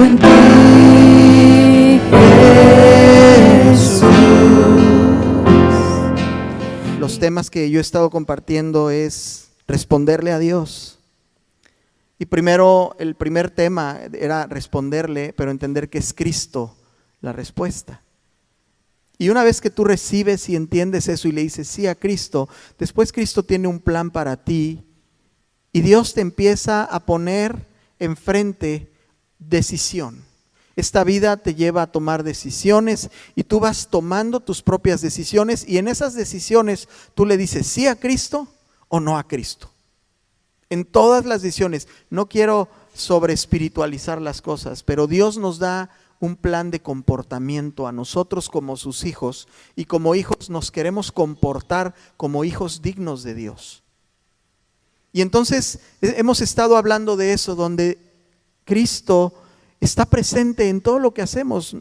en ti, Jesús. Los temas que yo he estado compartiendo es responderle a Dios. Y primero, el primer tema era responderle, pero entender que es Cristo la respuesta. Y una vez que tú recibes y entiendes eso y le dices sí a Cristo, después Cristo tiene un plan para ti y Dios te empieza a poner enfrente decisión. Esta vida te lleva a tomar decisiones y tú vas tomando tus propias decisiones y en esas decisiones tú le dices sí a Cristo o no a Cristo. En todas las decisiones, no quiero sobreespiritualizar las cosas, pero Dios nos da un plan de comportamiento a nosotros como sus hijos y como hijos nos queremos comportar como hijos dignos de Dios. Y entonces hemos estado hablando de eso, donde Cristo está presente en todo lo que hacemos.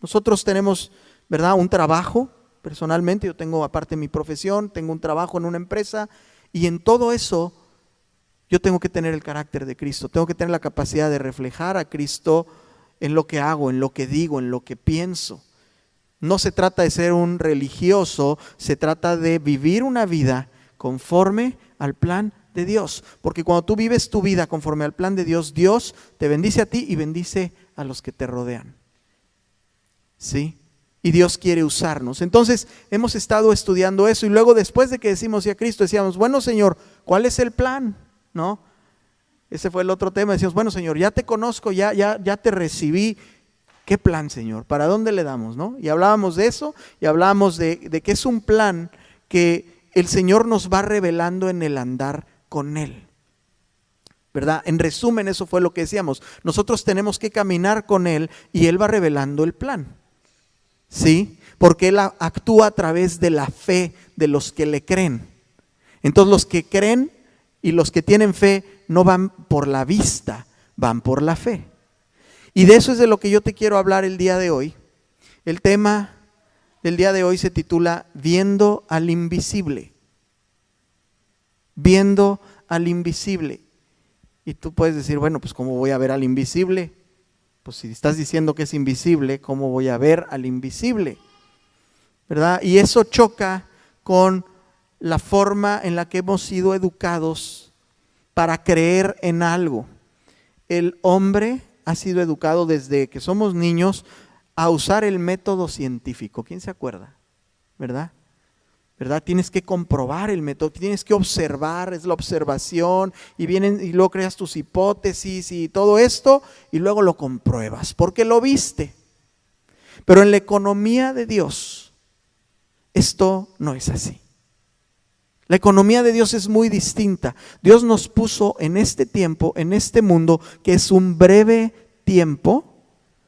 Nosotros tenemos, ¿verdad?, un trabajo. Personalmente yo tengo, aparte de mi profesión, tengo un trabajo en una empresa y en todo eso yo tengo que tener el carácter de Cristo, tengo que tener la capacidad de reflejar a Cristo en lo que hago, en lo que digo, en lo que pienso. No se trata de ser un religioso, se trata de vivir una vida conforme al plan de Dios. Porque cuando tú vives tu vida conforme al plan de Dios, Dios te bendice a ti y bendice a los que te rodean. ¿Sí? Y Dios quiere usarnos. Entonces hemos estado estudiando eso y luego después de que decimos sí a Cristo, decíamos, bueno Señor, ¿cuál es el plan? ¿No? Ese fue el otro tema. Decíamos, bueno Señor, ya te conozco, ya te recibí. ¿Qué plan, Señor? ¿Para dónde le damos? ¿No? Y hablábamos de eso y hablábamos de que es un plan que el Señor nos va revelando en el andar con Él. ¿Verdad? En resumen, eso fue lo que decíamos. Nosotros tenemos que caminar con Él y Él va revelando el plan. ¿Sí? Porque Él actúa a través de la fe de los que le creen. Entonces los que creen y los que tienen fe no van por la vista, van por la fe. Y de eso es de lo que yo te quiero hablar el día de hoy. El tema del día de hoy se titula Viendo al invisible. Viendo al invisible. Y tú puedes decir, bueno, pues ¿cómo voy a ver al invisible? Pues si estás diciendo que es invisible, ¿cómo voy a ver al invisible? ¿Verdad? Y eso choca con la forma en la que hemos sido educados para creer en algo. El hombre ha sido educado desde que somos niños a usar el método científico. ¿Quién se acuerda? ¿Verdad? Tienes que comprobar el método, tienes que observar, es la observación y luego creas tus hipótesis y todo esto y luego lo compruebas porque lo viste. Pero en la economía de Dios esto no es así. La economía de Dios es muy distinta. Dios nos puso en este tiempo, en este mundo, que es un breve tiempo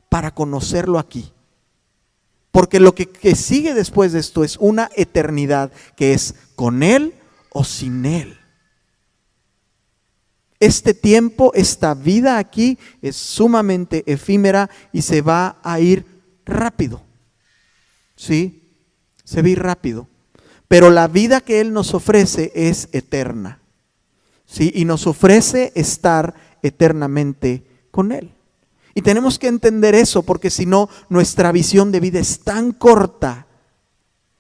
para conocerlo aquí. Porque lo que sigue después de esto es una eternidad que es con Él o sin Él. Este tiempo, esta vida aquí es sumamente efímera y se va a ir rápido. ¿Sí? Se va a ir rápido. Pero la vida que Él nos ofrece es eterna. ¿Sí? Y nos ofrece estar eternamente con Él. Y tenemos que entender eso porque si no, nuestra visión de vida es tan corta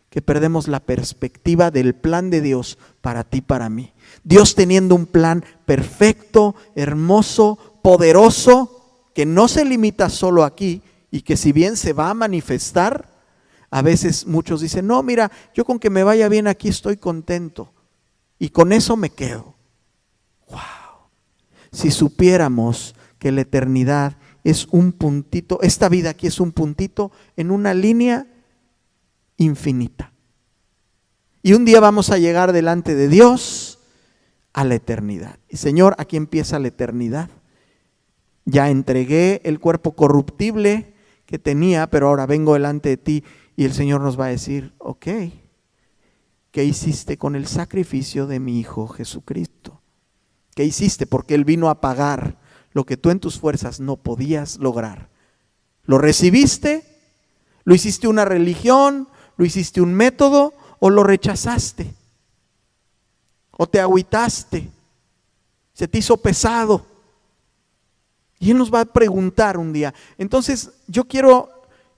que perdemos la perspectiva del plan de Dios para ti, para mí. Dios teniendo un plan perfecto, hermoso, poderoso, que no se limita solo aquí y que si bien se va a manifestar, a veces muchos dicen, no, mira, yo con que me vaya bien aquí estoy contento y con eso me quedo. ¡Wow! Si supiéramos que la eternidad es un puntito, esta vida aquí es un puntito en una línea infinita. Y un día vamos a llegar delante de Dios a la eternidad. Y Señor, aquí empieza la eternidad. Ya entregué el cuerpo corruptible que tenía, pero ahora vengo delante de ti y el Señor nos va a decir, ok, ¿qué hiciste con el sacrificio de mi Hijo Jesucristo? ¿Qué hiciste? Porque Él vino a pagar lo que tú en tus fuerzas no podías lograr. ¿Lo recibiste? ¿Lo hiciste una religión? ¿Lo hiciste un método? ¿O lo rechazaste? ¿O te agüitaste? ¿Se te hizo pesado? Y Él nos va a preguntar un día. Entonces yo quiero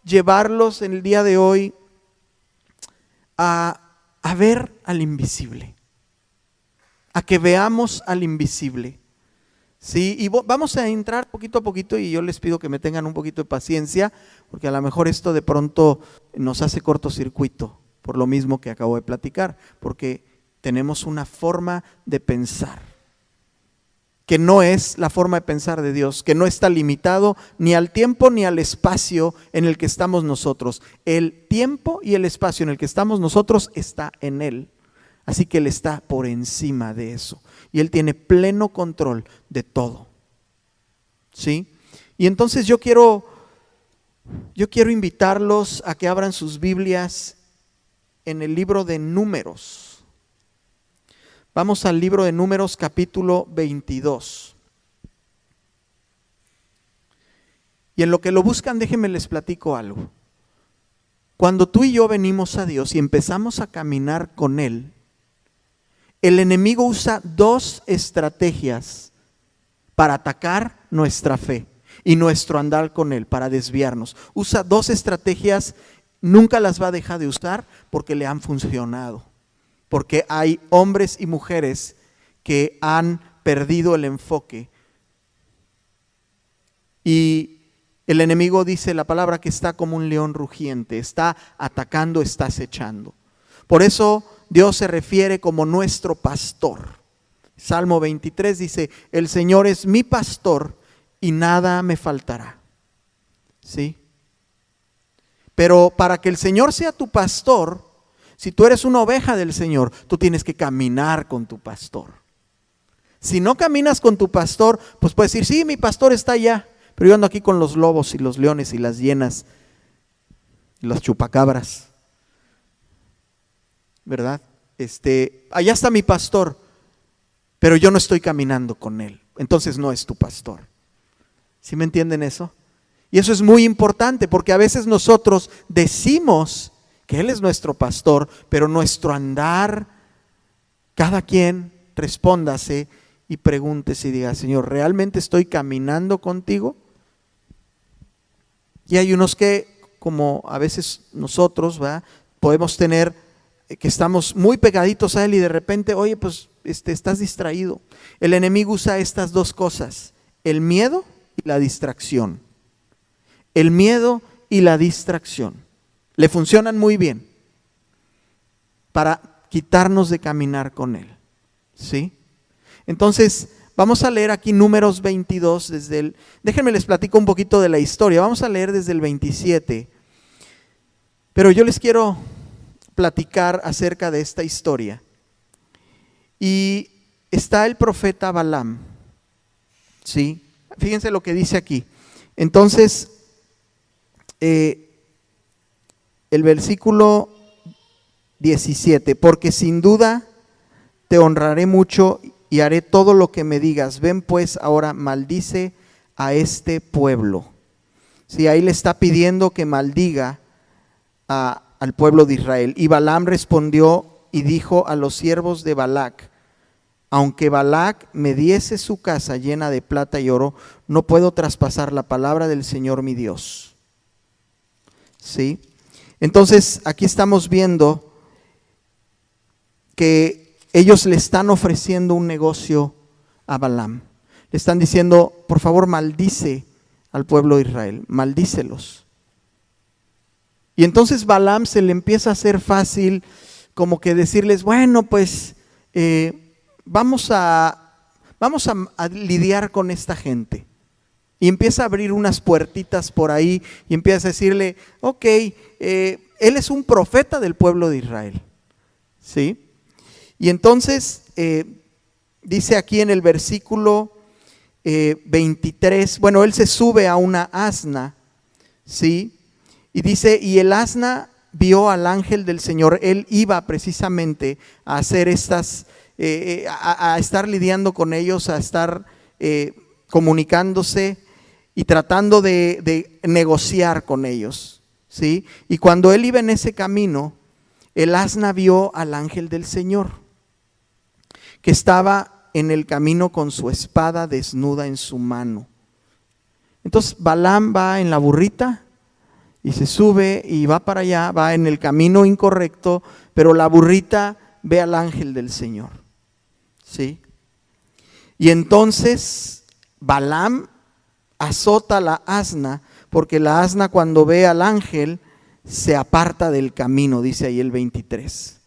llevarlos en el día de hoy a ver al invisible, a que veamos al invisible. Sí, y vamos a entrar poquito a poquito y yo les pido que me tengan un poquito de paciencia, porque a lo mejor esto de pronto nos hace cortocircuito, por lo mismo que acabo de platicar, porque tenemos una forma de pensar que no es la forma de pensar de Dios, que no está limitado ni al tiempo ni al espacio en el que estamos nosotros. El tiempo y el espacio en el que estamos nosotros está en Él. Así que Él está por encima de eso. Y Él tiene pleno control de todo. ¿Sí? Y entonces yo quiero invitarlos a que abran sus Biblias en el libro de Números. Vamos al libro de Números capítulo 22. Y en lo que lo buscan, déjenme les platico algo. Cuando tú y yo venimos a Dios y empezamos a caminar con Él, el enemigo usa dos estrategias para atacar nuestra fe y nuestro andar con Él, para desviarnos. Usa dos estrategias, nunca las va a dejar de usar porque le han funcionado. Porque hay hombres y mujeres que han perdido el enfoque. Y el enemigo dice la palabra que está como un león rugiente, está atacando, está acechando. Por eso Dios se refiere como nuestro pastor. Salmo 23 dice, el Señor es mi pastor y nada me faltará. ¿Sí? Pero para que el Señor sea tu pastor, si tú eres una oveja del Señor, tú tienes que caminar con tu pastor. Si no caminas con tu pastor, pues puedes decir, sí, mi pastor está allá, pero yo ando aquí con los lobos y los leones y las hienas y los chupacabras. ¿Verdad? Allá está mi pastor, pero yo no estoy caminando con él. Entonces no es tu pastor. ¿Sí me entienden eso? Y eso es muy importante porque a veces nosotros decimos que Él es nuestro pastor, pero nuestro andar, cada quien respóndase y pregúntese y diga, Señor, ¿realmente estoy caminando contigo? Y hay unos que, como a veces nosotros, ¿verdad?, podemos tener que estamos muy pegaditos a Él y de repente, oye, pues estás distraído. El enemigo usa estas dos cosas, el miedo y la distracción. El miedo y la distracción. Le funcionan muy bien para quitarnos de caminar con Él. ¿Sí? Entonces, vamos a leer aquí Números 22, déjenme les platico un poquito de la historia. Vamos a leer desde el 27. Pero yo les quiero platicar acerca de esta historia. Y está el profeta Balaam. ¿Sí? Fíjense lo que dice aquí. Entonces, el versículo 17, porque sin duda te honraré mucho y haré todo lo que me digas. Ven pues ahora, maldice a este pueblo. Sí, ahí le está pidiendo que maldiga al pueblo de Israel. Y Balaam respondió y dijo a los siervos de Balac, aunque Balac me diese su casa llena de plata y oro, no puedo traspasar la palabra del Señor mi Dios. ¿Sí? Entonces aquí estamos viendo que ellos le están ofreciendo un negocio a Balaam. Le están diciendo, por favor, maldice al pueblo de Israel, maldícelos. Y entonces Balaam se le empieza a hacer fácil como que decirles, bueno, pues vamos a lidiar con esta gente. Y empieza a abrir unas puertitas por ahí y empieza a decirle, ok, él es un profeta del pueblo de Israel. ¿Sí? Y entonces dice aquí en el versículo 23, bueno, él se sube a una asna, ¿sí? Y dice, y el asna vio al ángel del Señor. Él iba precisamente a hacer a estar lidiando con ellos, a estar comunicándose y tratando de negociar con ellos, ¿sí? Y cuando él iba en ese camino, el asna vio al ángel del Señor, que estaba en el camino con su espada desnuda en su mano. Entonces Balaam va en la burrita y se sube y va para allá, va en el camino incorrecto, pero la burrita ve al ángel del Señor. ¿Sí? Y entonces Balaam azota la asna, porque la asna cuando ve al ángel se aparta del camino, dice ahí el 23.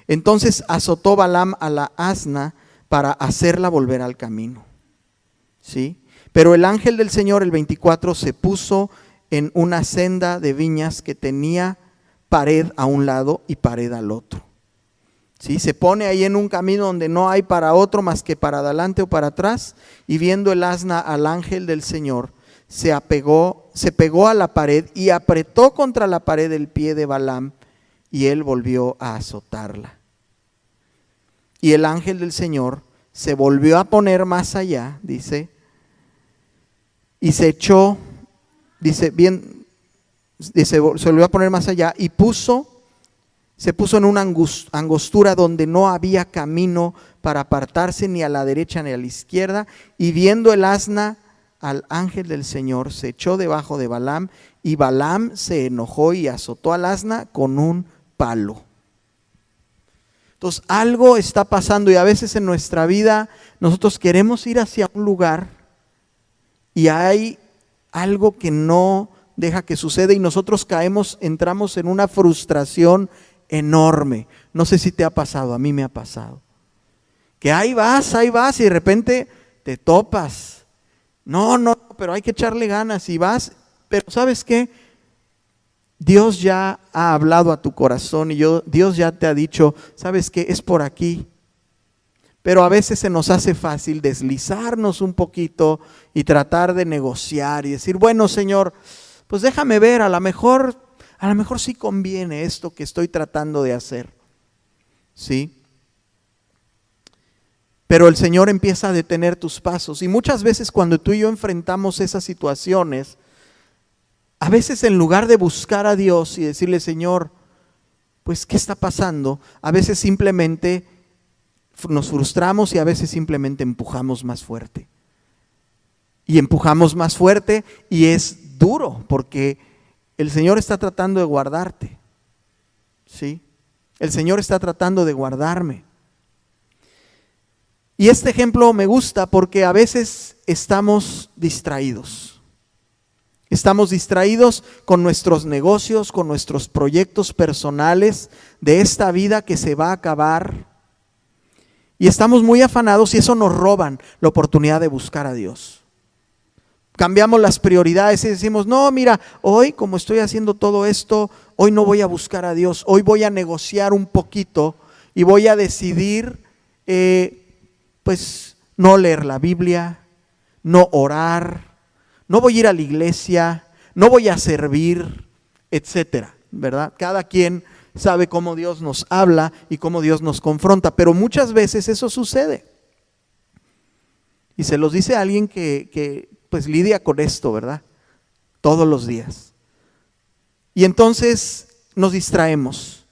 Entonces azotó Balaam a la asna para hacerla volver al camino. ¿Sí? Pero el ángel del Señor, el 24, se puso en una senda de viñas que tenía pared a un lado y pared al otro. ¿Sí? Se pone ahí en un camino donde no hay para otro más que para adelante o para atrás, y viendo el asna al ángel del Señor, se pegó a la pared y apretó contra la pared el pie de Balaam, y él volvió a azotarla. Y el ángel del Señor se volvió a poner más allá, dice, y se echó, se volvió a poner más allá y se puso en una angostura donde no había camino para apartarse ni a la derecha ni a la izquierda, y viendo el asna al ángel del Señor, se echó debajo de Balaam, y Balaam se enojó y azotó al asna con un palo. Entonces algo está pasando, y a veces en nuestra vida nosotros queremos ir hacia un lugar y hay algo que no deja que suceda, y nosotros entramos en una frustración enorme. No sé si te ha pasado, a mí me ha pasado. Que ahí vas y de repente te topas. No, pero hay que echarle ganas y vas, pero ¿sabes qué? Dios ya ha hablado a tu corazón y Dios ya te ha dicho, ¿sabes qué? Es por aquí. Pero a veces se nos hace fácil deslizarnos un poquito y tratar de negociar y decir, bueno, Señor, pues déjame ver, a lo mejor sí conviene esto que estoy tratando de hacer. ¿Sí? Pero el Señor empieza a detener tus pasos, y muchas veces cuando tú y yo enfrentamos esas situaciones, a veces en lugar de buscar a Dios y decirle, Señor, pues ¿qué está pasando? A veces simplemente nos frustramos y a veces simplemente empujamos más fuerte. Y empujamos más fuerte y es duro porque el Señor está tratando de guardarte. ¿Sí? El Señor está tratando de guardarme. Y este ejemplo me gusta porque a veces estamos distraídos. Estamos distraídos con nuestros negocios, con nuestros proyectos personales de esta vida que se va a acabar. Y estamos muy afanados y eso nos roban la oportunidad de buscar a Dios. Cambiamos las prioridades y decimos, no, mira, hoy como estoy haciendo todo esto, hoy no voy a buscar a Dios. Hoy voy a negociar un poquito y voy a decidir, pues, no leer la Biblia, no orar, no voy a ir a la iglesia, no voy a servir, etcétera, ¿verdad? Cada quien sabe cómo Dios nos habla y cómo Dios nos confronta, pero muchas veces eso sucede. Y se los dice alguien que pues lidia con esto, ¿verdad? Todos los días. Y entonces nos distraemos,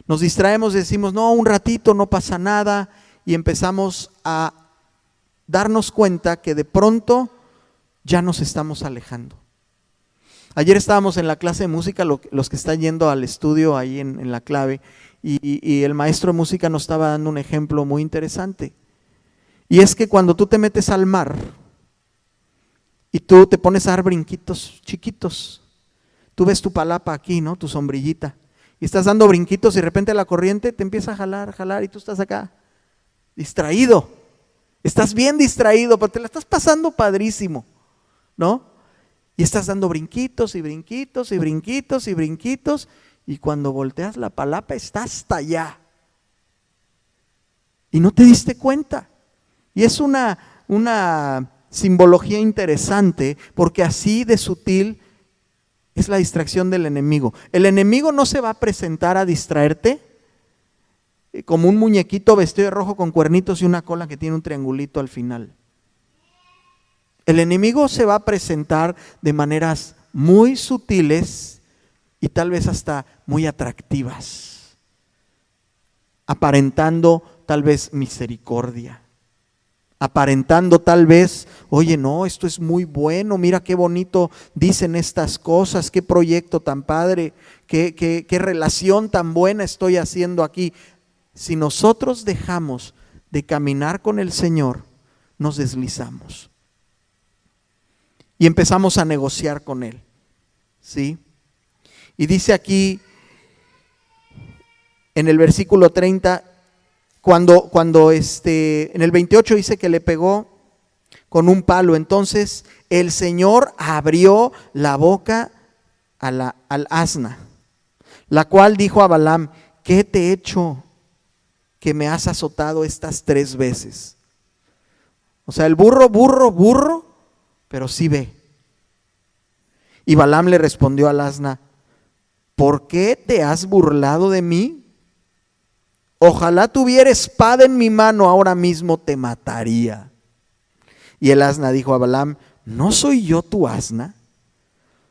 decimos, no, un ratito, no pasa nada, y empezamos a darnos cuenta que de pronto ya nos estamos alejando. Ayer estábamos en la clase de música, los que están yendo al estudio ahí en la clave, y el maestro de música nos estaba dando un ejemplo muy interesante. Y es que cuando tú te metes al mar y tú te pones a dar brinquitos chiquitos, tú ves tu palapa aquí, ¿no? Tu sombrillita, y estás dando brinquitos y de repente la corriente te empieza a jalar y tú estás acá, distraído. Estás bien distraído, pero te la estás pasando padrísimo, ¿no? Y estás dando brinquitos y brinquitos y brinquitos y brinquitos, y cuando volteas la palapa está hasta allá. Y no te diste cuenta. Y es una simbología interesante, porque así de sutil es la distracción del enemigo. El enemigo no se va a presentar a distraerte como un muñequito vestido de rojo con cuernitos y una cola que tiene un triangulito al final. El enemigo se va a presentar de maneras muy sutiles y tal vez hasta muy atractivas, aparentando tal vez misericordia, aparentando tal vez, oye, no, esto es muy bueno, mira qué bonito dicen estas cosas, qué proyecto tan padre, qué relación tan buena estoy haciendo aquí. Si nosotros dejamos de caminar con el Señor, nos deslizamos y empezamos a negociar con Él, ¿sí? Y dice aquí en el versículo 30, cuando en el 28 dice que le pegó con un palo. Entonces el Señor abrió la boca al asna, la cual dijo a Balaam: ¿qué te he hecho que me has azotado estas 3 veces? O sea, el burro, pero sí ve. Y Balaam le respondió al asna: ¿por qué te has burlado de mí? Ojalá tuviera espada en mi mano, ahora mismo te mataría. Y el asna dijo a Balaam: ¿no soy yo tu asna?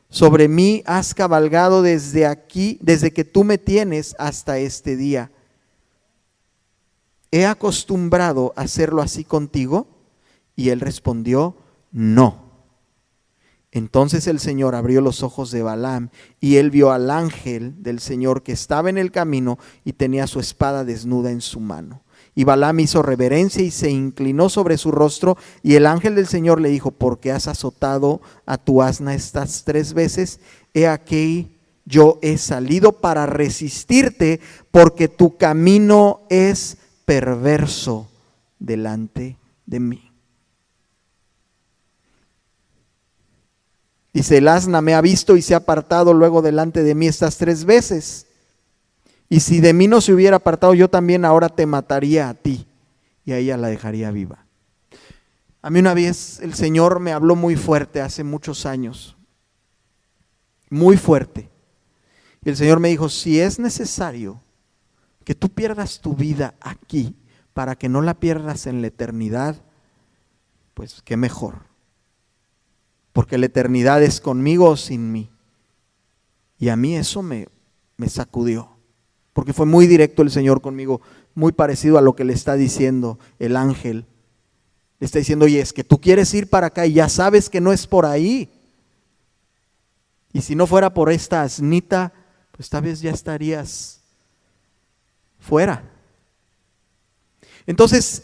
Sobre mí has cabalgado desde aquí, desde que tú me tienes hasta este día. ¿He acostumbrado a hacerlo así contigo? Y él respondió: no. Entonces el Señor abrió los ojos de Balaam y él vio al ángel del Señor que estaba en el camino y tenía su espada desnuda en su mano. Y Balaam hizo reverencia y se inclinó sobre su rostro, y el ángel del Señor le dijo: ¿por qué has azotado a tu asna estas 3 veces? He aquí, yo he salido para resistirte, porque tu camino es perverso delante de mí. Dice: el asna me ha visto y se ha apartado luego delante de mí estas 3 veces. Y si de mí no se hubiera apartado, yo también ahora te mataría a ti y a ella la dejaría viva. A mí una vez el Señor me habló muy fuerte hace muchos años. Muy fuerte. Y el Señor me dijo: si es necesario que tú pierdas tu vida aquí para que no la pierdas en la eternidad, pues qué mejor. Porque la eternidad es conmigo o sin mí. Y a mí eso me sacudió. Porque fue muy directo el Señor conmigo, muy parecido a lo que le está diciendo el ángel. Le está diciendo: oye, es que tú quieres ir para acá y ya sabes que no es por ahí. Y si no fuera por esta asnita, pues tal vez ya estarías fuera. Entonces,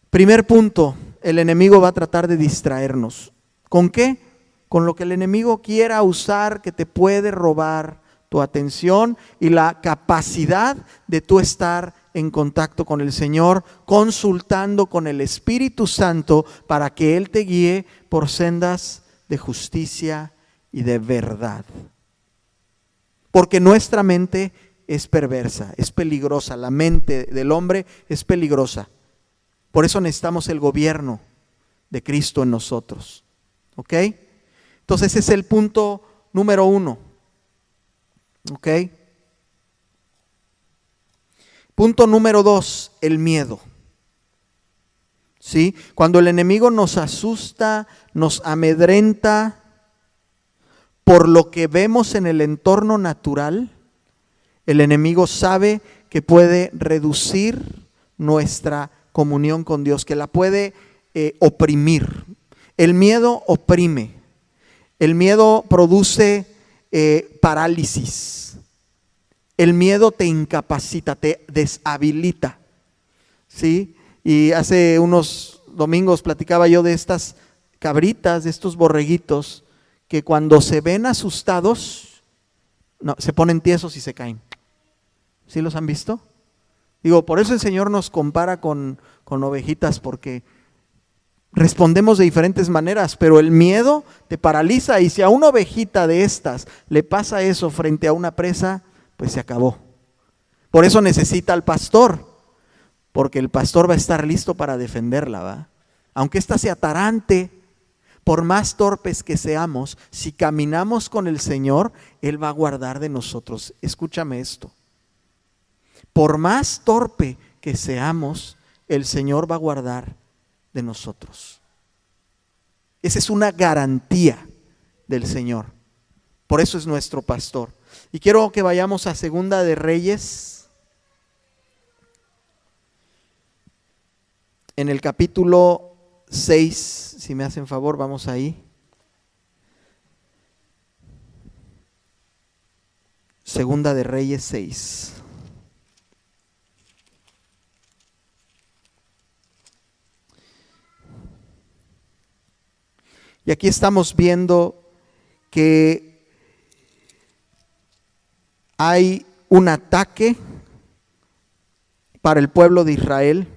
primer punto, el enemigo va a tratar de distraernos. ¿Con qué? Con lo que el enemigo quiera usar, que te puede robar tu atención y la capacidad de tú estar en contacto con el Señor, consultando con el Espíritu Santo para que Él te guíe por sendas de justicia y de verdad. Porque nuestra mente es perversa, es peligrosa, la mente del hombre es peligrosa. Por eso necesitamos el gobierno de Cristo en nosotros. ¿Ok? Entonces ese es el punto número 1. ¿Ok? Punto número 2, el miedo. ¿Sí? Cuando el enemigo nos asusta, nos amedrenta por lo que vemos en el entorno natural, el enemigo sabe que puede reducir nuestra comunión con Dios, que la puede oprimir. El miedo oprime, el miedo produce parálisis, el miedo te incapacita, te deshabilita, ¿sí? Y hace unos domingos platicaba yo de estas cabritas, de estos borreguitos, que cuando se ven asustados, no, se ponen tiesos y se caen. ¿Sí los han visto? Digo, por eso el Señor nos compara con ovejitas, porque respondemos de diferentes maneras, pero el miedo te paraliza, y si a una ovejita de estas le pasa eso frente a una presa, pues se acabó. Por eso necesita al pastor, porque el pastor va a estar listo para defenderla, ¿va? Aunque ésta se atarante, por más torpes que seamos, si caminamos con el Señor, Él va a guardar de nosotros. Escúchame esto. Por más torpe que seamos, el Señor va a guardar de nosotros. Esa es una garantía del Señor. Por eso es nuestro pastor. Y quiero que vayamos a Segunda de Reyes. en el capítulo 6, si me hacen favor, vamos ahí. Segunda de Reyes 6. Y aquí estamos viendo que hay un ataque para el pueblo de Israel,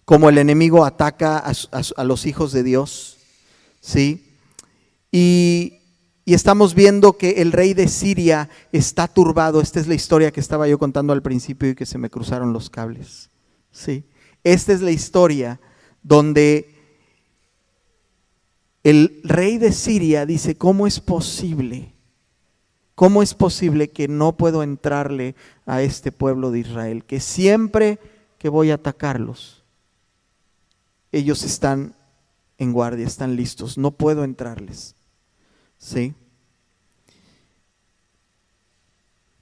como el enemigo ataca a los hijos de Dios, ¿sí? Y estamos viendo que el rey de Siria está turbado. Esta es la historia que estaba yo contando al principio y que se me cruzaron los cables, ¿sí? Esta es la historia donde el rey de Siria dice: ¿cómo es posible? ¿Cómo es posible que no puedo entrarle a este pueblo de Israel? Que siempre que voy a atacarlos, ellos están en guardia, están listos, no puedo entrarles. ¿Sí?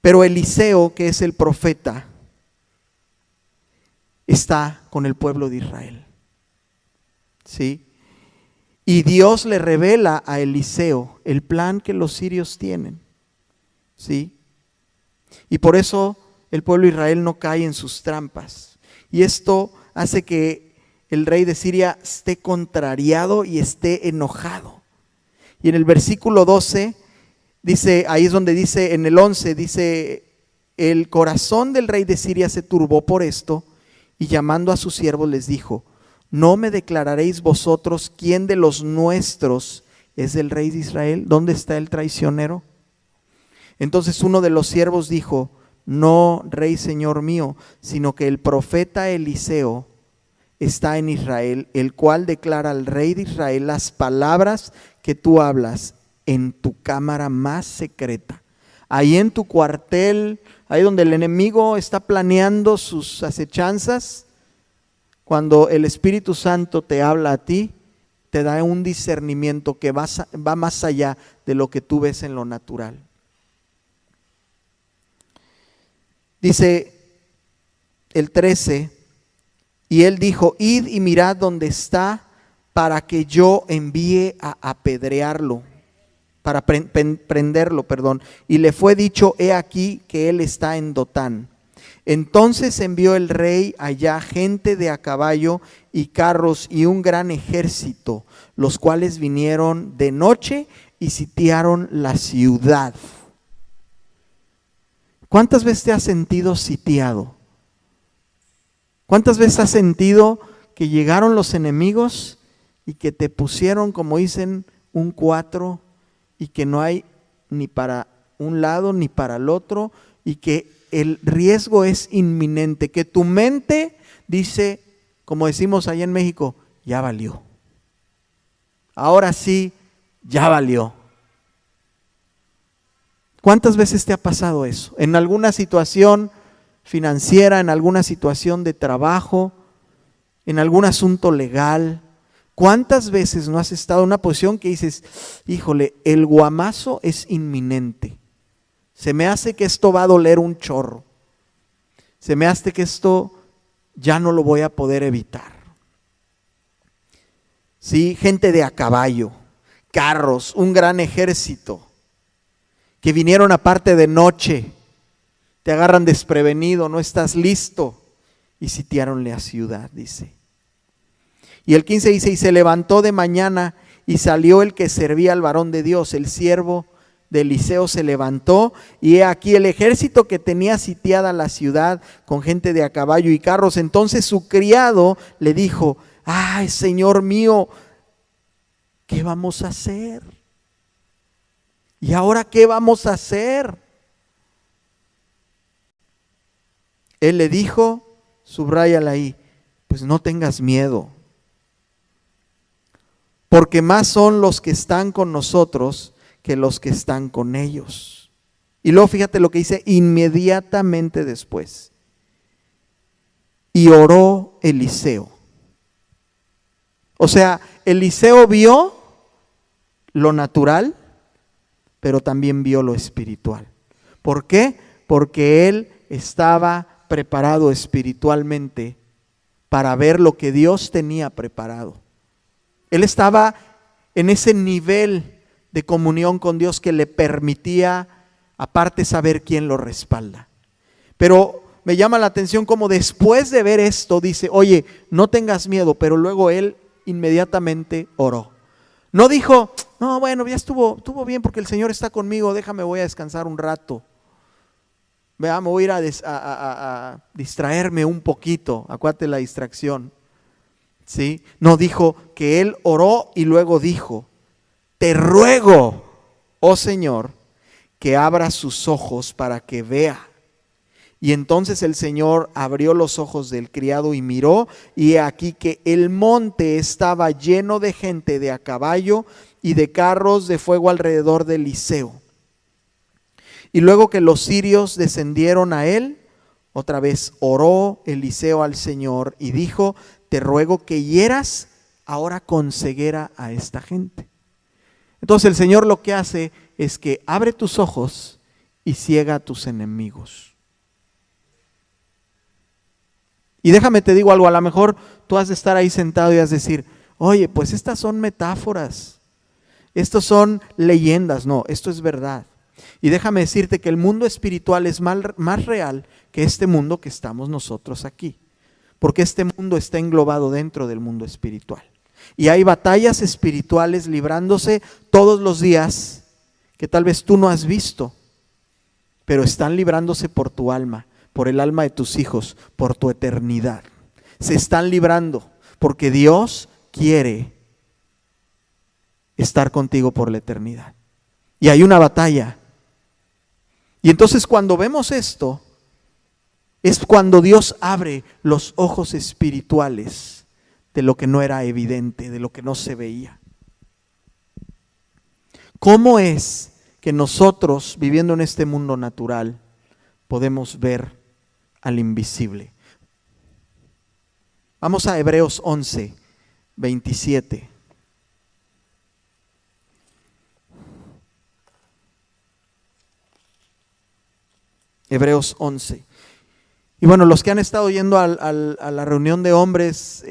Pero Eliseo, que es el profeta, está con el pueblo de Israel. ¿Sí? Y Dios le revela a Eliseo el plan que los sirios tienen. ¿Sí? Y por eso el pueblo de Israel no cae en sus trampas. Y esto hace que el rey de Siria esté contrariado y esté enojado. Y en el versículo 12 dice, ahí es donde dice, en el 11 dice: el corazón del rey de Siria se turbó por esto, y llamando a sus siervos les dijo: ¿no me declararéis vosotros quién de los nuestros es el rey de Israel? ¿Dónde está el traicionero? Entonces uno de los siervos dijo: no, rey señor mío, sino que el profeta Eliseo está en Israel, el cual declara al rey de Israel las palabras que tú hablas en tu cámara más secreta. Ahí en tu cuartel, ahí donde el enemigo está planeando sus acechanzas, cuando el Espíritu Santo te habla a ti, te da un discernimiento que va más allá de lo que tú ves en lo natural. Dice el 13, y él dijo: id y mirad dónde está, para que yo envíe a apedrearlo, para prenderlo, perdón. Y le fue dicho: he aquí que él está en Dotán. Entonces envió el rey allá gente de a caballo y carros y un gran ejército, los cuales vinieron de noche y sitiaron la ciudad. ¿Cuántas veces te has sentido sitiado? ¿Cuántas veces has sentido que llegaron los enemigos y que te pusieron, como dicen, un 4, y que no hay ni para un lado ni para el otro, y que el riesgo es inminente, que tu mente dice, como decimos allá en México: ya valió? Ahora sí, ya valió. ¿Cuántas veces te ha pasado eso? En alguna situación financiera, en alguna situación de trabajo, en algún asunto legal. ¿Cuántas veces no has estado en una posición que dices: híjole, el guamazo es inminente? Se me hace que esto va a doler un chorro. Se me hace que esto ya no lo voy a poder evitar. Sí, gente de a caballo, carros, un gran ejército, que vinieron aparte de noche, te agarran desprevenido, no estás listo, y sitiaron la ciudad, dice. Y el 15 dice: y se levantó de mañana y salió el que servía al varón de Dios, el siervo de Eliseo se levantó, y he aquí el ejército que tenía sitiada la ciudad con gente de a caballo y carros. Entonces su criado le dijo: ay, señor mío, ¿qué vamos a hacer? ¿Y ahora qué vamos a hacer? Él le dijo, subráyala ahí: pues no tengas miedo, porque más son los que están con nosotros que los que están con ellos. Y luego fíjate lo que dice inmediatamente después: y oró Eliseo. O sea, Eliseo vio lo natural, pero también vio lo espiritual. ¿Por qué? Porque él estaba preparado espiritualmente para ver lo que Dios tenía preparado. Él estaba en ese nivel de comunión con Dios que le permitía, aparte, saber quién lo respalda. Pero me llama la atención como después de ver esto dice, oye, no tengas miedo, pero luego él inmediatamente oró. No dijo, no, bueno, ya estuvo bien porque el Señor está conmigo, déjame, voy a descansar un rato. Vea, me voy a ir a distraerme un poquito, acuérdate la distracción. ¿Sí? No, dijo que él oró y luego dijo, te ruego, oh Señor, que abra sus ojos para que vea. Y entonces el Señor abrió los ojos del criado y miró, y he aquí que el monte estaba lleno de gente de a caballo y de carros de fuego alrededor de Eliseo. Y luego que los sirios descendieron a él, otra vez oró Eliseo al Señor y dijo, te ruego que hieras ahora con ceguera a esta gente. Entonces el Señor lo que hace es que abre tus ojos y ciega a tus enemigos. Y déjame te digo algo, a lo mejor tú has de estar ahí sentado y has de decir, oye, pues estas son metáforas, estos son leyendas. No, esto es verdad. Y déjame decirte que el mundo espiritual es más real que este mundo que estamos nosotros aquí, porque este mundo está englobado dentro del mundo espiritual. Y hay batallas espirituales librándose todos los días que tal vez tú no has visto, pero están librándose por tu alma, por el alma de tus hijos, por tu eternidad. Se están librando porque Dios quiere estar contigo por la eternidad. Y hay una batalla. Y entonces cuando vemos esto, es cuando Dios abre los ojos espirituales de lo que no era evidente, de lo que no se veía. ¿Cómo es que nosotros, viviendo en este mundo natural, podemos ver al invisible? Vamos a Hebreos 11, 27. Hebreos 11. Y bueno, los que han estado yendo a la reunión de hombres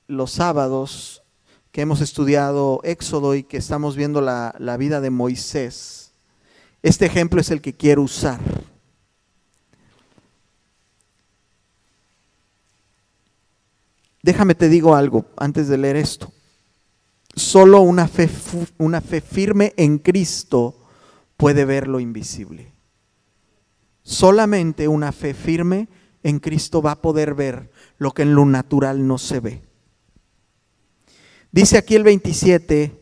los sábados, que hemos estudiado Éxodo y que estamos viendo la vida de Moisés, este ejemplo es el que quiero usar. Déjame te digo algo antes de leer esto. Solo una fe firme en Cristo puede ver lo invisible. Solamente una fe firme en Cristo va a poder ver lo que en lo natural no se ve. Dice aquí el 27,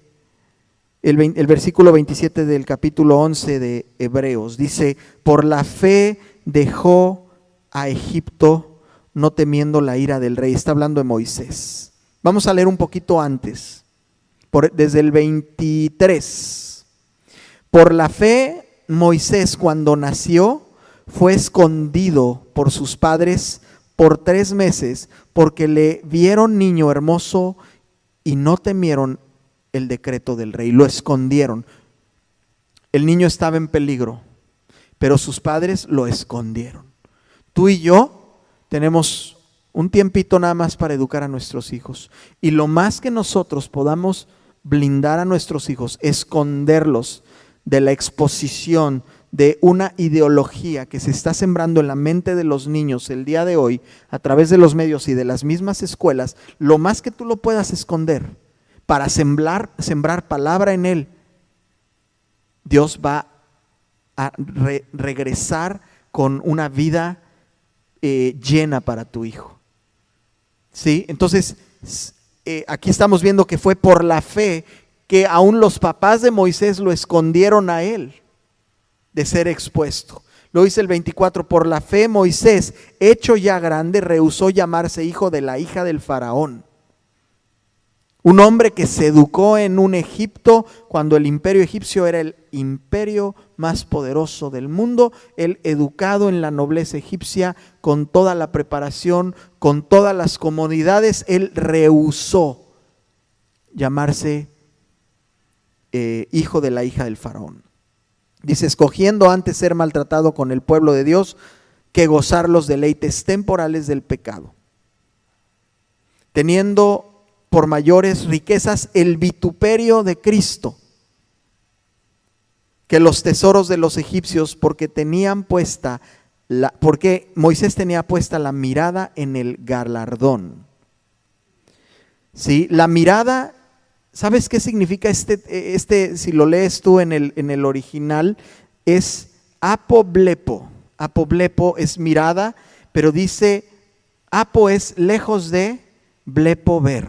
el versículo 27 del capítulo 11 de Hebreos. Dice, por la fe dejó a Egipto no temiendo la ira del rey. Está hablando de Moisés. Vamos a leer un poquito antes, desde el 23. Por la fe Moisés cuando nació fue escondido por sus padres por 3 meses porque le vieron niño hermoso y no temieron el decreto del rey, lo escondieron. El niño estaba en peligro, pero sus padres lo escondieron. Tú y yo tenemos un tiempito nada más para educar a nuestros hijos, y lo más que nosotros podamos blindar a nuestros hijos, esconderlos de la exposición de una ideología que se está sembrando en la mente de los niños el día de hoy a través de los medios y de las mismas escuelas, lo más que tú lo puedas esconder para sembrar palabra en él, Dios va a regresar con una vida llena para tu hijo. ¿Sí? Entonces, aquí estamos viendo que fue por la fe que aún los papás de Moisés lo escondieron a él de ser expuesto. Lo dice el 24, por la fe Moisés, hecho ya grande, rehusó llamarse hijo de la hija del faraón. Un hombre que se educó en un Egipto cuando el imperio egipcio era el imperio más poderoso del mundo. Él, educado en la nobleza egipcia, con toda la preparación, con todas las comodidades, él rehusó llamarse hijo de la hija del faraón. Dice, escogiendo antes ser maltratado con el pueblo de Dios que gozar los deleites temporales del pecado. teniendo por mayores riquezas el vituperio de Cristo que los tesoros de los egipcios, porque Moisés tenía puesta la mirada en el galardón. ¿Sí? La mirada, ¿sabes qué significa si lo lees tú en el original? Es apoblepo. Apoblepo es mirada, pero dice, apo es lejos de, blepo ver.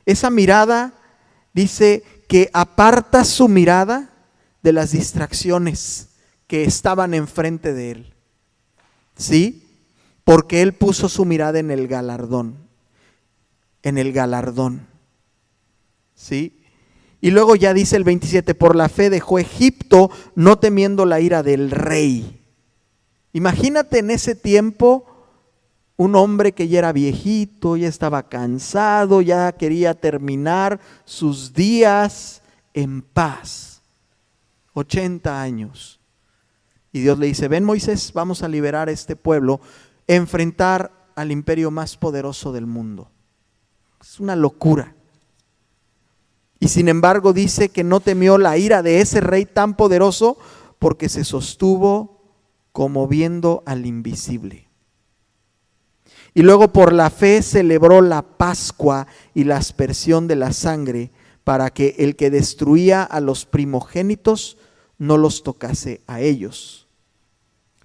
Esa mirada dice que aparta su mirada de las distracciones que estaban enfrente de él. ¿Sí? Porque él puso su mirada en el galardón. En el galardón. ¿Sí? Y luego ya dice el 27, por la fe dejó Egipto, no temiendo la ira del rey. Imagínate en ese tiempo un hombre que ya era viejito, ya estaba cansado, ya quería terminar sus días en paz. 80 años. Y Dios le dice, ven Moisés, vamos a liberar a este pueblo, enfrentar al imperio más poderoso del mundo. Es una locura. Y sin embargo dice que no temió la ira de ese rey tan poderoso porque se sostuvo como viendo al invisible. Y luego por la fe celebró la Pascua y la aspersión de la sangre para que el que destruía a los primogénitos no los tocase a ellos.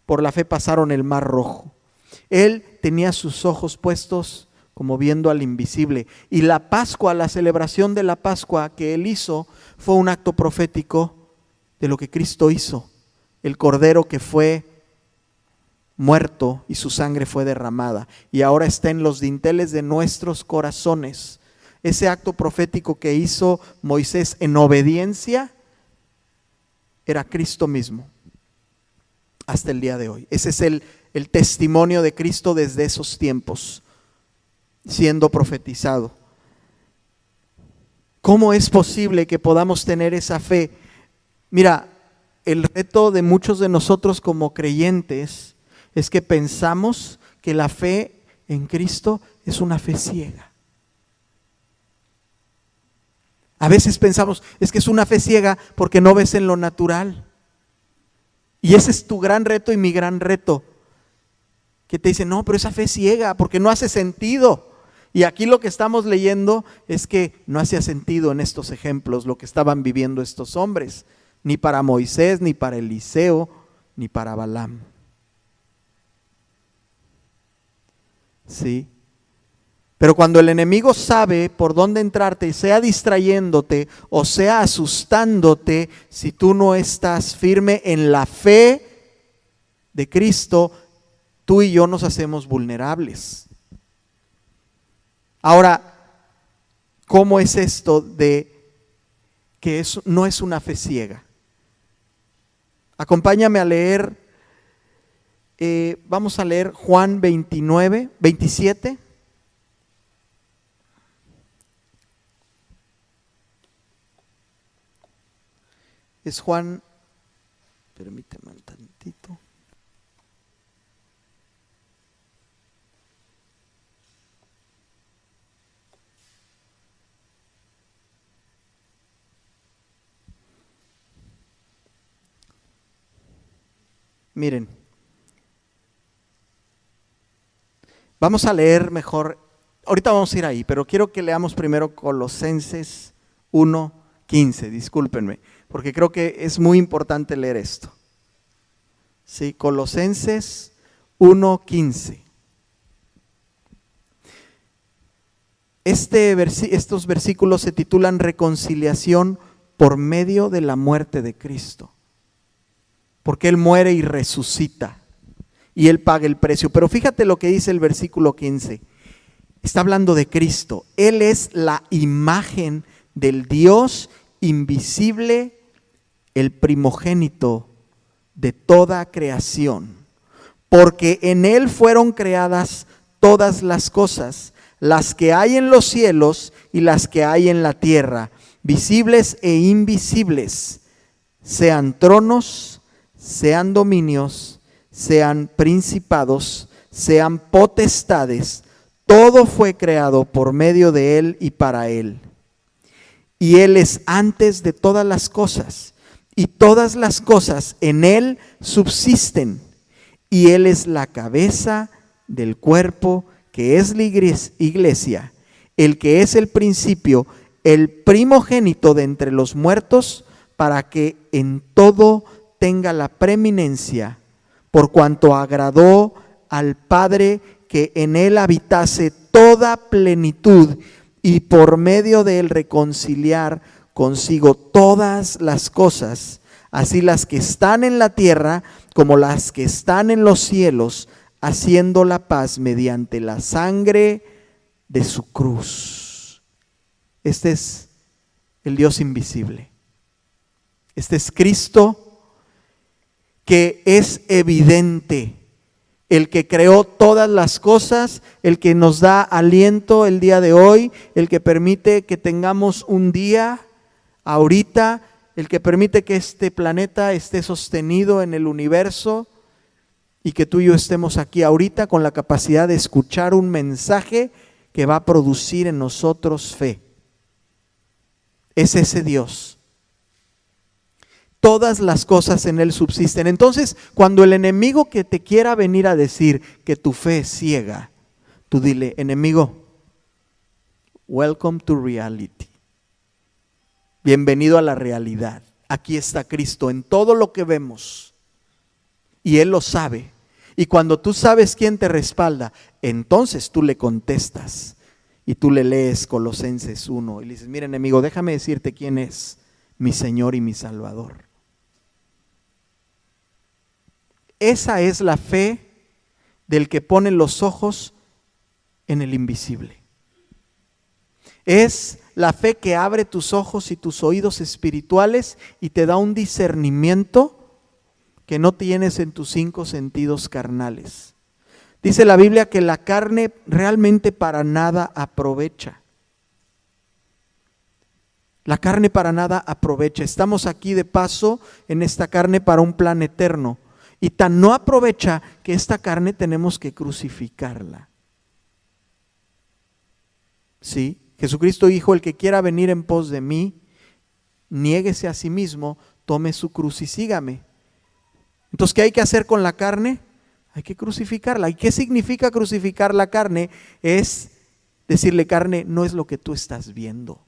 Por la fe pasaron el mar rojo. Él tenía sus ojos puestos como viendo al invisible. Y la Pascua, la celebración de la Pascua que él hizo, fue un acto profético de lo que Cristo hizo. El cordero que fue muerto y su sangre fue derramada. Y ahora está en los dinteles de nuestros corazones. Ese acto profético que hizo Moisés en obediencia era Cristo mismo. Hasta el día de hoy. Ese es el testimonio de Cristo desde esos tiempos, siendo profetizado. ¿Cómo es posible que podamos tener esa fe? Mira, el reto de muchos de nosotros como creyentes es que pensamos que la fe en Cristo es una fe ciega. A veces pensamos, es que es una fe ciega porque no ves en lo natural. Y ese es tu gran reto y mi gran reto. Que te dicen, no, pero esa fe es ciega porque no hace sentido. Y aquí lo que estamos leyendo es que no hacía sentido en estos ejemplos lo que estaban viviendo estos hombres. Ni para Moisés, ni para Eliseo, ni para Balaam. ¿Sí? Pero cuando el enemigo sabe por dónde entrarte, sea distrayéndote o sea asustándote, si tú no estás firme en la fe de Cristo, tú y yo nos hacemos vulnerables. Ahora, ¿cómo es esto de que eso no es una fe ciega? Acompáñame a leer, vamos a leer Juan 27. Es Juan, permíteme un tantito. Miren, vamos a leer mejor, ahorita vamos a ir ahí, pero quiero que leamos primero Colosenses 1:15, discúlpenme, porque creo que es muy importante leer esto. Sí, Colosenses 1:15. Estos versículos se titulan Reconciliación por medio de la muerte de Cristo. Porque Él muere y resucita y Él paga el precio. Pero fíjate lo que dice el versículo 15. Está hablando de Cristo. Él es la imagen del Dios invisible, el primogénito de toda creación. Porque en Él fueron creadas todas las cosas, las que hay en los cielos y las que hay en la tierra, visibles e invisibles, sean tronos, sean dominios, sean principados, sean potestades. todo fue creado por medio de Él y para Él. Y Él es antes de todas las cosas, y todas las cosas en Él subsisten. Y Él es la cabeza del cuerpo, que es la iglesia, el que es el principio, el primogénito de entre los muertos, para que en todo tenga la preeminencia, por cuanto agradó al Padre que en Él habitase toda plenitud, y por medio de Él reconciliar consigo todas las cosas, así las que están en la tierra como las que están en los cielos, haciendo la paz mediante la sangre de su cruz. Este es el Dios invisible. Este es Cristo, que es evidente, el que creó todas las cosas, el que nos da aliento el día de hoy, el que permite que tengamos un día ahorita, el que permite que este planeta esté sostenido en el universo y que tú y yo estemos aquí ahorita con la capacidad de escuchar un mensaje que va a producir en nosotros fe. Es ese Dios. Todas las cosas en Él subsisten. Entonces, cuando el enemigo que te quiera venir a decir que tu fe es ciega, tú dile: enemigo, welcome to reality. Bienvenido a la realidad. Aquí está Cristo en todo lo que vemos. Y Él lo sabe. Y cuando tú sabes quién te respalda, entonces tú le contestas. Y tú le lees Colosenses 1 y le dices: mira, enemigo, déjame decirte quién es mi Señor y mi Salvador. Esa es la fe del que pone los ojos en el invisible. Es la fe que abre tus ojos y tus oídos espirituales y te da un discernimiento que no tienes en tus 5 sentidos carnales. Dice la Biblia que la carne realmente para nada aprovecha. La carne para nada aprovecha. Estamos aquí de paso en esta carne para un plan eterno. Y tan no aprovecha que esta carne tenemos que crucificarla. ¿Sí? Jesucristo dijo: el que quiera venir en pos de mí, niéguese a sí mismo, tome su cruz y sígame. Entonces, ¿qué hay que hacer con la carne? Hay que crucificarla. ¿Y qué significa crucificar la carne? Es decirle: carne, no es lo que tú estás viendo.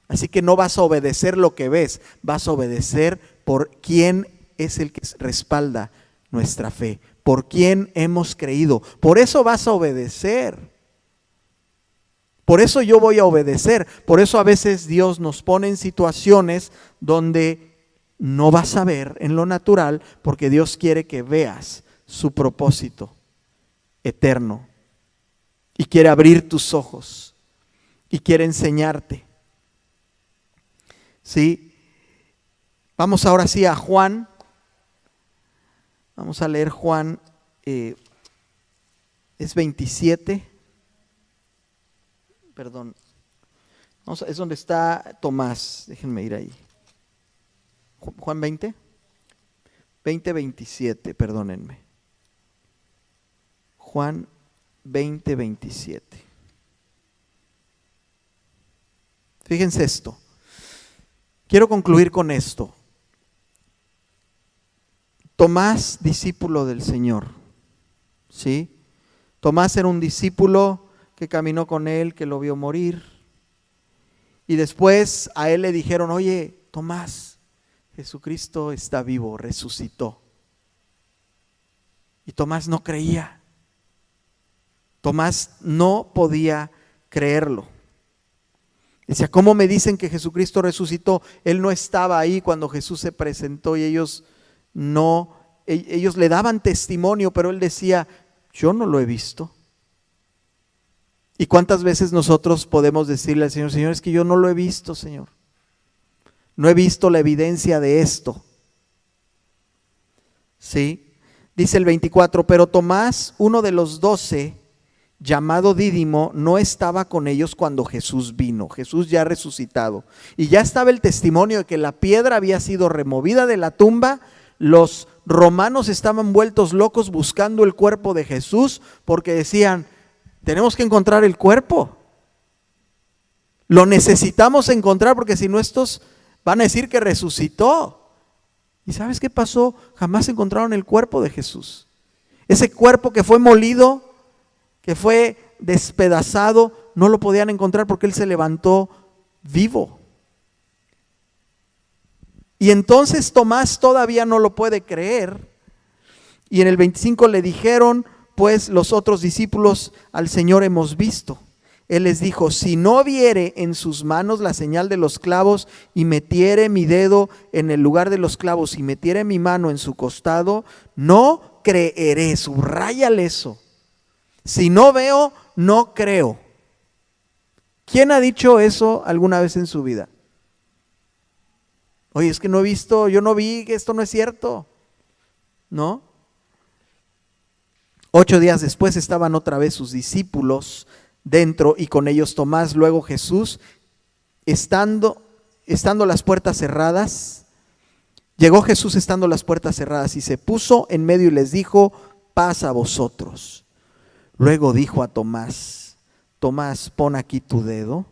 Así que no vas a obedecer lo que ves, vas a obedecer por quién es el que respalda nuestra fe, por quién hemos creído. Por eso vas a obedecer. Por eso yo voy a obedecer. Por eso a veces Dios nos pone en situaciones donde no vas a ver en lo natural, porque Dios quiere que veas su propósito eterno y quiere abrir tus ojos y quiere enseñarte. ¿Sí? Vamos ahora sí a Juan. Vamos a leer Juan, es 27. Perdón. Es donde está Tomás. Déjenme ir ahí. Juan 20. 27, perdónenme. Juan 27. Fíjense esto. Quiero concluir con esto. Tomás, discípulo del Señor, ¿sí? Tomás era un discípulo que caminó con Él, que lo vio morir. Y después a él le dijeron: oye, Tomás, Jesucristo está vivo, resucitó. Y Tomás no creía. Tomás no podía creerlo. Decía: ¿cómo me dicen que Jesucristo resucitó? Él no estaba ahí cuando Jesús se presentó y ellos le daban testimonio, pero él decía: yo no lo he visto. ¿Y cuántas veces nosotros podemos decirle al Señor: Señor, es que yo no lo he visto, Señor? No he visto la evidencia de esto. ¿Sí? Dice el 24, pero Tomás, uno de los 12, llamado Dídimo, no estaba con ellos cuando Jesús vino. Jesús ya resucitado. Y ya estaba el testimonio de que la piedra había sido removida de la tumba. Los romanos estaban vueltos locos buscando el cuerpo de Jesús porque decían: tenemos que encontrar el cuerpo. Lo necesitamos encontrar porque si no estos van a decir que resucitó. ¿Y sabes qué pasó? Jamás encontraron el cuerpo de Jesús. Ese cuerpo que fue molido, que fue despedazado, no lo podían encontrar porque Él se levantó vivo. Y entonces Tomás todavía no lo puede creer. Y en el 25 le dijeron, pues los otros discípulos, al Señor hemos visto. Él les dijo, si no viere en sus manos la señal de los clavos y metiere mi dedo en el lugar de los clavos y metiere mi mano en su costado, no creeré. Subráyale eso. Si no veo, no creo. ¿Quién ha dicho eso alguna vez en su vida? Oye, es que no he visto, yo no vi que esto no es cierto. ¿No? 8 días después estaban otra vez sus discípulos dentro y con ellos Tomás. Luego Jesús, estando las puertas cerradas, llegó Jesús estando las puertas cerradas y se puso en medio y les dijo, paz a vosotros. Luego dijo a Tomás, Tomás, pon aquí tu dedo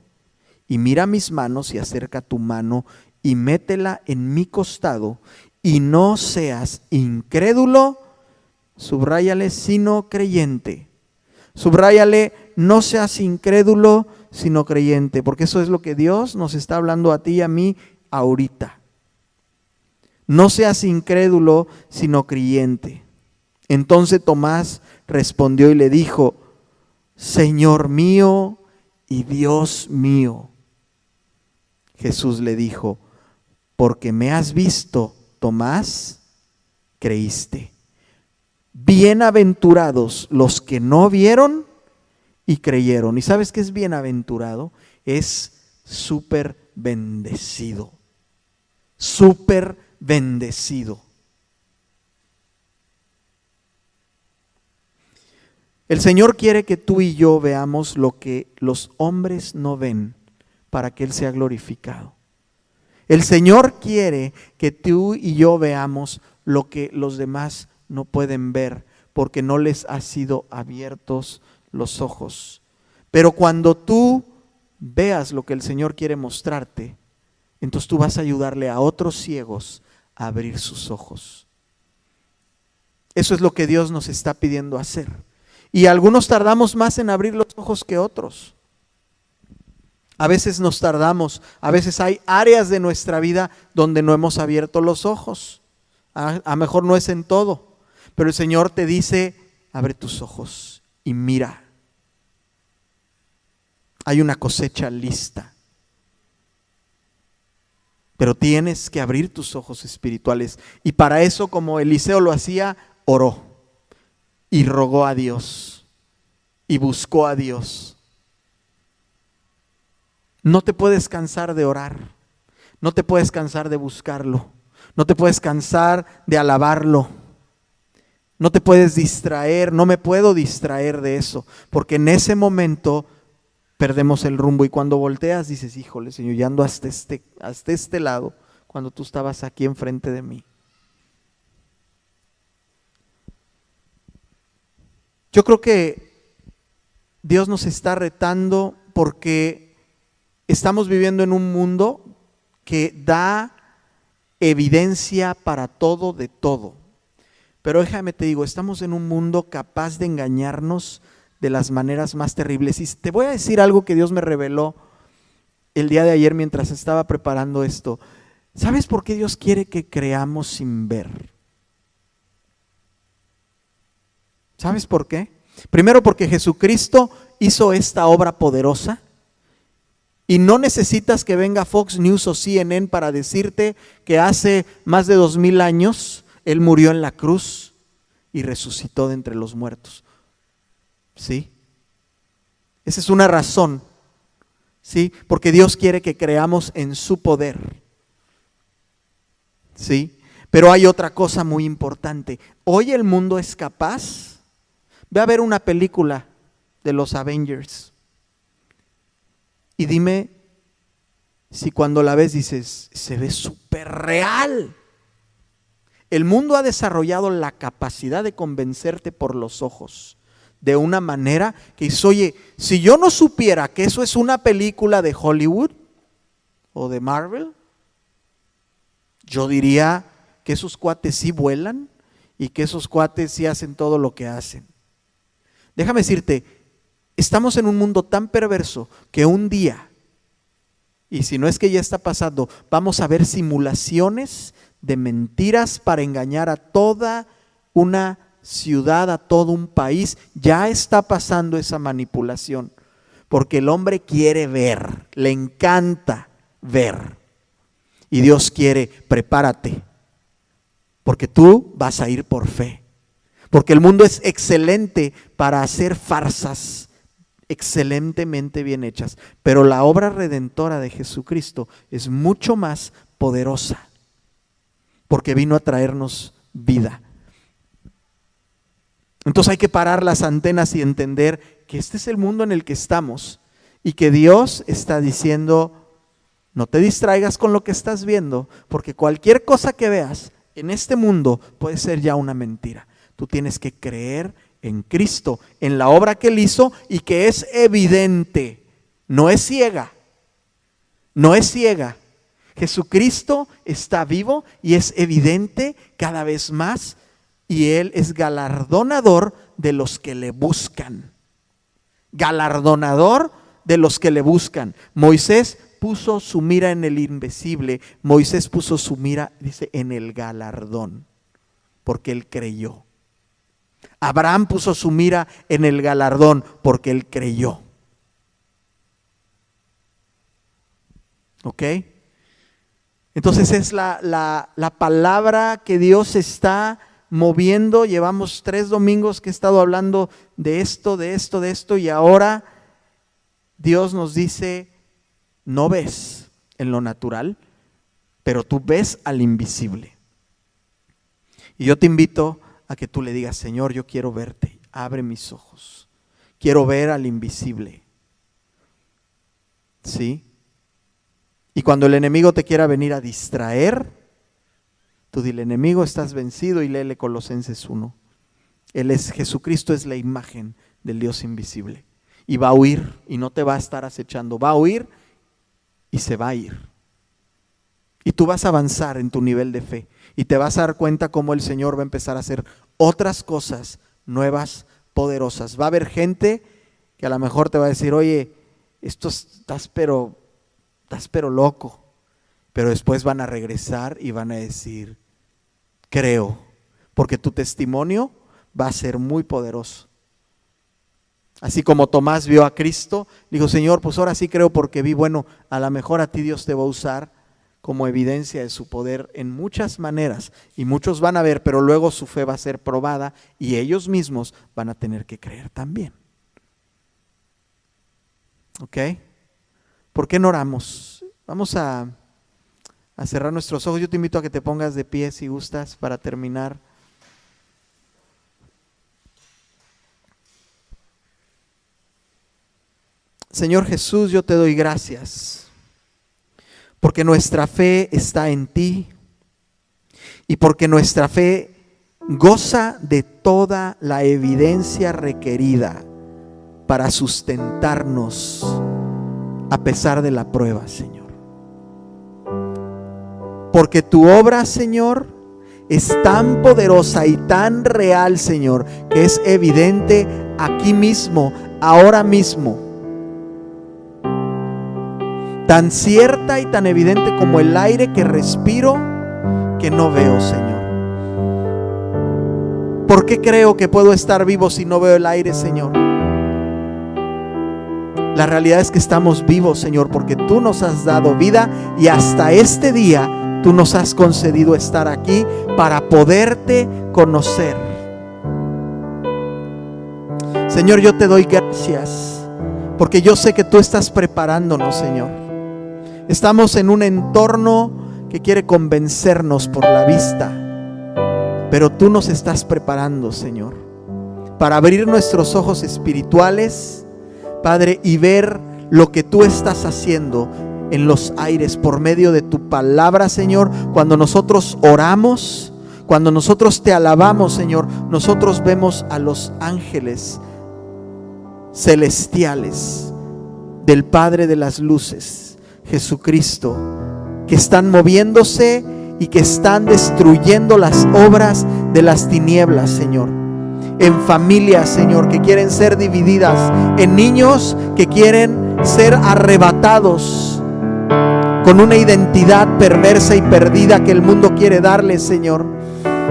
y mira mis manos y acerca tu mano y métela en mi costado y no seas incrédulo, subráyale, sino creyente. Subráyale, no seas incrédulo, sino creyente, porque eso es lo que Dios nos está hablando a ti y a mí ahorita. No seas incrédulo, sino creyente. Entonces Tomás respondió y le dijo, Señor mío y Dios mío. Jesús le dijo, porque me has visto, Tomás, creíste. Bienaventurados los que no vieron y creyeron. ¿Y sabes qué es bienaventurado? Es súper bendecido. Súper bendecido. El Señor quiere que tú y yo veamos lo que los hombres no ven para que Él sea glorificado. El Señor quiere que tú y yo veamos lo que los demás no pueden ver porque no les ha sido abiertos los ojos. Pero cuando tú veas lo que el Señor quiere mostrarte, entonces tú vas a ayudarle a otros ciegos a abrir sus ojos. Eso es lo que Dios nos está pidiendo hacer. Y algunos tardamos más en abrir los ojos que otros. A veces nos tardamos, a veces hay áreas de nuestra vida donde no hemos abierto los ojos. A lo mejor no es en todo, pero el Señor te dice, abre tus ojos y mira. Hay una cosecha lista. Pero tienes que abrir tus ojos espirituales. Y para eso, como Eliseo lo hacía, oró y rogó a Dios y buscó a Dios. No te puedes cansar de orar, no te puedes cansar de buscarlo, no te puedes cansar de alabarlo, no te puedes distraer, no me puedo distraer de eso, porque en ese momento perdemos el rumbo y cuando volteas dices, híjole Señor, ya ando hasta este lado, cuando tú estabas aquí enfrente de mí. Yo creo que Dios nos está retando porque estamos viviendo en un mundo que da evidencia para todo de todo. Pero déjame te digo, estamos en un mundo capaz de engañarnos de las maneras más terribles. Y te voy a decir algo que Dios me reveló el día de ayer mientras estaba preparando esto. ¿Sabes por qué Dios quiere que creamos sin ver? ¿Sabes por qué? Primero porque Jesucristo hizo esta obra poderosa y no necesitas que venga Fox News o CNN para decirte que hace más de 2000 años Él murió en la cruz y resucitó de entre los muertos. ¿Sí? Esa es una razón. ¿Sí? Porque Dios quiere que creamos en su poder. ¿Sí? Pero hay otra cosa muy importante. Hoy el mundo es capaz. Ve a ver una película de los Avengers y dime si cuando la ves dices, se ve súper real. El mundo ha desarrollado la capacidad de convencerte por los ojos de una manera que dices, oye, si yo no supiera que eso es una película de Hollywood o de Marvel, yo diría que esos cuates sí vuelan y que esos cuates sí hacen todo lo que hacen. Déjame decirte, estamos en un mundo tan perverso que un día, y si no es que ya está pasando, vamos a ver simulaciones de mentiras para engañar a toda una ciudad, a todo un país. Ya está pasando esa manipulación, porque el hombre quiere ver, le encanta ver. Y Dios quiere, prepárate, porque tú vas a ir por fe. Porque el mundo es excelente para hacer farsas excelentemente bien hechas, pero la obra redentora de Jesucristo es mucho más poderosa, porque vino a traernos vida. Entonces hay que parar las antenas y entender que este es el mundo en el que estamos y que Dios está diciendo, no te distraigas con lo que estás viendo, porque cualquier cosa que veas en este mundo puede ser ya una mentira. Tú tienes que creer en Cristo, en la obra que Él hizo y que es evidente, no es ciega, no es ciega. Jesucristo está vivo y es evidente cada vez más, y Él es galardonador de los que le buscan. Galardonador de los que le buscan. Moisés puso su mira en el invisible, Moisés puso su mira, dice, en el galardón, porque él creyó. Abraham puso su mira en el galardón porque él creyó. ¿Ok? Entonces es la palabra que Dios está moviendo. Llevamos 3 domingos que he estado hablando de esto, y ahora Dios nos dice, no ves en lo natural, pero tú ves al invisible. Y yo te invito a que tú le digas, Señor, yo quiero verte, abre mis ojos, quiero ver al invisible. ¿Sí? Y cuando el enemigo te quiera venir a distraer, tú dile, enemigo, estás vencido, y léele Colosenses 1. Jesucristo es la imagen del Dios invisible. Y va a huir, y no te va a estar acechando, va a huir y se va a ir. Y tú vas a avanzar en tu nivel de fe. Y te vas a dar cuenta cómo el Señor va a empezar a hacer otras cosas nuevas, poderosas. Va a haber gente que a lo mejor te va a decir, oye, estás pero loco. Pero después van a regresar y van a decir, creo, porque tu testimonio va a ser muy poderoso. Así como Tomás vio a Cristo, dijo, Señor, pues ahora sí creo porque vi. Bueno, a lo mejor a ti Dios te va a usar como evidencia de su poder en muchas maneras, y muchos van a ver, pero luego su fe va a ser probada y ellos mismos van a tener que creer también. ¿Ok? ¿Por qué no oramos? Vamos a cerrar nuestros ojos. Yo te invito a que te pongas de pie si gustas para terminar. Señor Jesús, yo te doy gracias porque nuestra fe está en ti y porque nuestra fe goza de toda la evidencia requerida para sustentarnos a pesar de la prueba, Señor. Porque tu obra, Señor, es tan poderosa y tan real, Señor, que es evidente aquí mismo, ahora mismo. Tan cierta y tan evidente como el aire que respiro, que no veo, Señor. ¿Por qué creo que puedo estar vivo si no veo el aire, Señor? La realidad es que estamos vivos, Señor, porque tú nos has dado vida y hasta este día tú nos has concedido estar aquí para poderte conocer. Señor, yo te doy gracias porque yo sé que tú estás preparándonos, Señor. Estamos en un entorno que quiere convencernos por la vista, pero tú nos estás preparando, Señor, para abrir nuestros ojos espirituales, Padre, y ver lo que tú estás haciendo en los aires por medio de tu palabra, Señor. Cuando nosotros oramos, cuando nosotros te alabamos, Señor, nosotros vemos a los ángeles celestiales del Padre de las luces, Jesucristo, que están moviéndose y que están destruyendo las obras de las tinieblas, Señor. En familias, Señor, que quieren ser divididas, en niños que quieren ser arrebatados con una identidad perversa y perdida que el mundo quiere darles, Señor.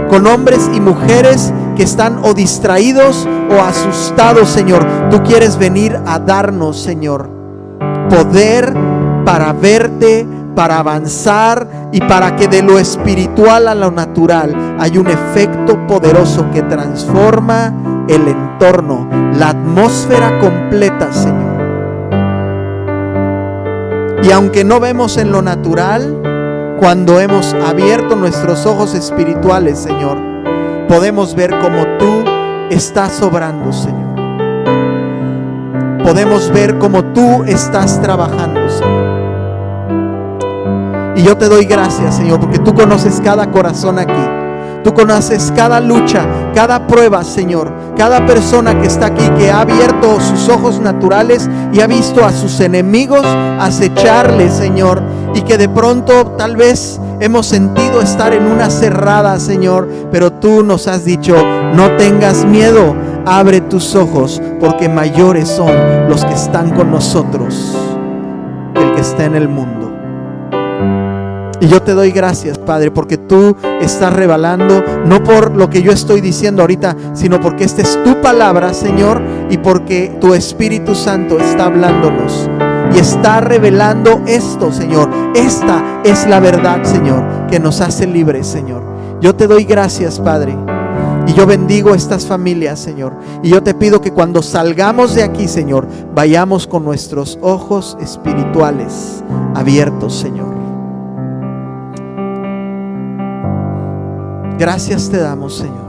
Con hombres y mujeres que están o distraídos o asustados, Señor. Tú quieres venir a darnos, Señor, poder para verte, para avanzar y para que de lo espiritual a lo natural hay un efecto poderoso que transforma el entorno, la atmósfera completa, Señor. Y aunque no vemos en lo natural, cuando hemos abierto nuestros ojos espirituales, Señor, podemos ver cómo tú estás obrando, Señor. Podemos ver cómo tú estás trabajando, Señor. Y yo te doy gracias, Señor, porque tú conoces cada corazón aquí. Tú conoces cada lucha, cada prueba, Señor. Cada persona que está aquí, que ha abierto sus ojos naturales y ha visto a sus enemigos acecharle, Señor. Y que de pronto tal vez hemos sentido estar en una cerrada, Señor. Pero tú nos has dicho, no tengas miedo, abre tus ojos, porque mayores son los que están con nosotros que el que está en el mundo. Y yo te doy gracias, Padre, porque tú estás revelando, no por lo que yo estoy diciendo ahorita, sino porque esta es tu palabra, Señor, y porque tu Espíritu Santo está hablándonos y está revelando esto, Señor. Esta es la verdad, Señor, que nos hace libres, Señor. Yo te doy gracias, Padre, y yo bendigo estas familias, Señor. Y yo te pido que cuando salgamos de aquí, Señor, vayamos con nuestros ojos espirituales abiertos, Señor. Gracias te damos, Señor.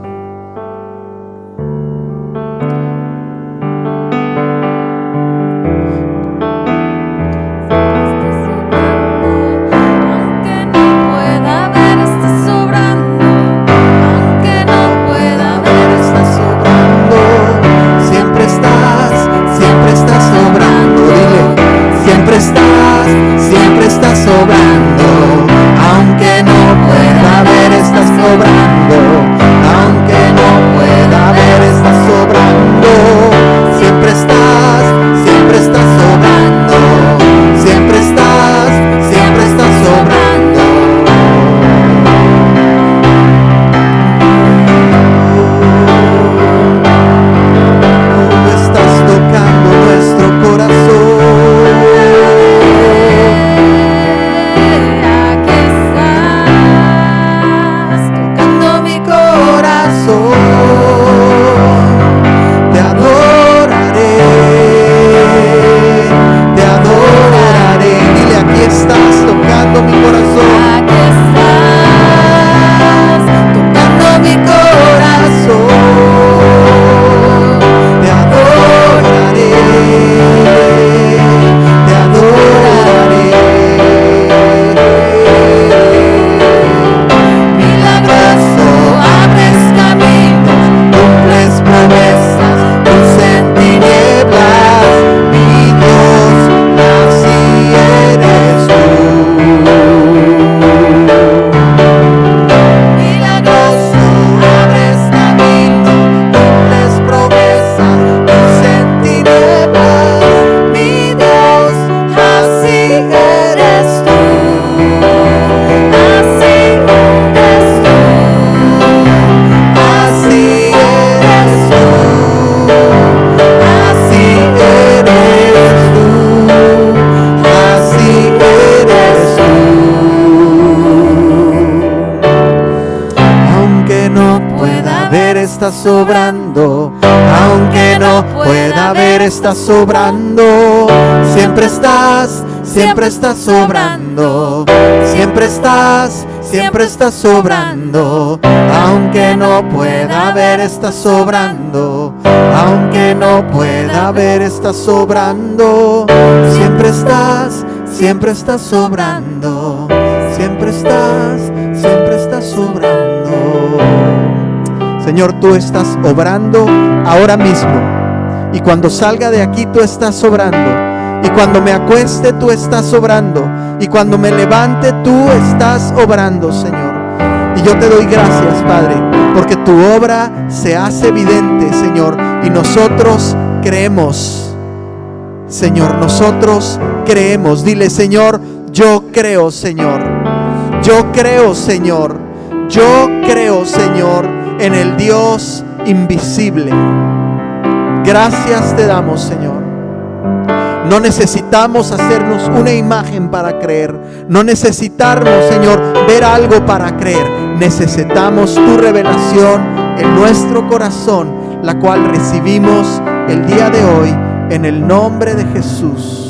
Estás obrando, aunque no pueda ver, estás obrando. Siempre estás obrando. Siempre estás obrando. Aunque no pueda ver, estás obrando. Aunque no pueda ver, estás obrando. Siempre estás obrando. Siempre estás obrando. Señor, tú estás obrando ahora mismo Y cuando salga de aquí, tú estás obrando. Y cuando me acueste, tú estás obrando. Y cuando me levante, tú estás obrando, Señor. Y yo te doy gracias, Padre, porque tu obra se hace evidente, Señor. Y nosotros creemos, Señor, nosotros creemos. Dile, Señor, yo creo, Señor. Yo creo, Señor. Yo creo, Señor, en el Dios invisible. Gracias te damos, Señor. No necesitamos hacernos una imagen para creer. No necesitamos, Señor, ver algo para creer. Necesitamos tu revelación en nuestro corazón, la cual recibimos el día de hoy en el nombre de Jesús.